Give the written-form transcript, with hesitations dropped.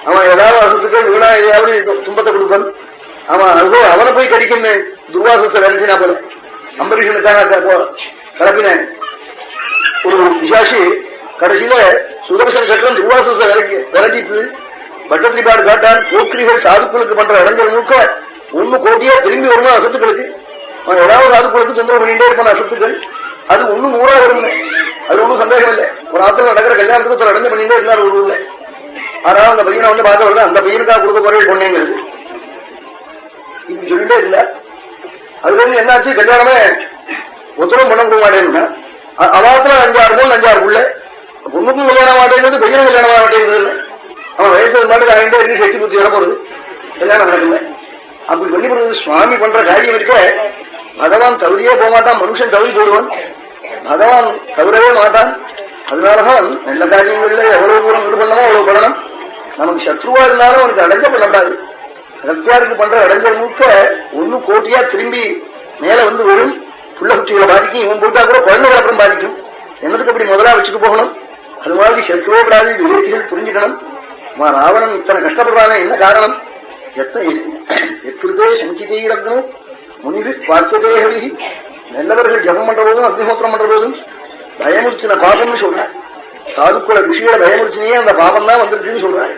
அவன் ஏதாவது அசத்துக்கள் வீணா ஏதாவது துன்பத்தை கொடுப்பான். அவன் அதுபோ அவனை போய் கடிக்கும் துர்வாசத்தை விரட்டினா போல அம்பரீஷனுக்காக கலப்பின ஒரு பிசாசி கடைசியில சுதர்சன சக்கரம் துர்வாசத்தை விரட்டிட்டு பட்டத்திரிபாடு காட்டான். போக்கிரிகள் சாதுக்களுக்கு பண்ற இளைஞர் மூக்க ஒண்ணு கோட்டியா திரும்பி வரணும் அசத்துக்களுக்கு. அவன் ஏதாவது சாதுக்களுக்கு தொந்தரவு பண்ணிட்டே இருப்பான் அசத்துக்கள். அது ஒண்ணும் 100 வருங்க, அது ஒன்றும் சந்தேகம் இல்லை. ஒரு ஆத்துல நடக்கிற கல்யாணத்துக்கு ஒரு அடைஞ்சு பண்ணிட்டே இருந்தார் ஒரு ஊர்ல. ஆனா அந்த பையனை வந்து பார்க்க வருது, அந்த பையனுக்காக கொடுக்க போறே பொண்ணுங்கிறது இப்படி சொல்லிட்டே இல்ல. அது வந்து என்னாச்சு, கல்யாணமே ஒத்தரம் பண்ண கொடுக்க மாட்டேன்னா அவாத்துல 5-6 புள்ள பொண்ணுக்கும் கல்யாணம் மாட்டேங்கிறது, பையனும் கல்யாணம் மாட்டேங்கிறது இல்லை. அவன் வயசு மாட்டுக்கு ஆகிட்டே இருக்கு, செட்டி குத்தி வர போறது, கல்யாணம் நடக்கல. அப்படி பண்ணி போடுறது சுவாமி பண்ற காரியம் இருக்க. பகவான் தவறியே போக மாட்டான், மனுஷன் தவறி போடுவான், பகவான் தவறவே மாட்டான். அதனாலதான் நல்ல காரியங்கள்ல எவ்வளவு தூரம் ஈடுபடணுமோ அவ்வளவு பண்ணணும். நமக்கு சத்ருவா இருந்தாலும் அவனுக்கு அடைஞ்ச பண்ணக்கூடாது. சத்தியாருக்கு பண்ற அடைஞ்சல் மூக்க ஒண்ணு கோட்டியா திரும்பி மேல வந்து வரும். புள்ள குட்டிகளை பாதிக்கும், இவன் போட்டா கூட குழந்தை வளர்ப்பும் பாதிக்கும். என்னதுக்கு அப்படி முதலா வச்சுட்டு போகணும்? அது மாதிரி சத்ருவோ கூடாது, விவேகிகள் புரிஞ்சுக்கணும். ராவணன் இத்தனை கஷ்டப்படுறானே என்ன காரணம்? எத்திருதே சங்கிதீரக்னோ முனிவி வாக்கியதேகவி. நல்லவர்கள் ஜபம் பண்ற போதும் அக்னிஹோத்திரம் பண்ற போதும் பயமுறுத்தின பாபம்னு சொல்றார். சாதுக்குள்ள ரிஷிகளை பயமுறுத்தினே அந்த பாபம் தான் வந்திருக்குன்னு சொல்றாரு.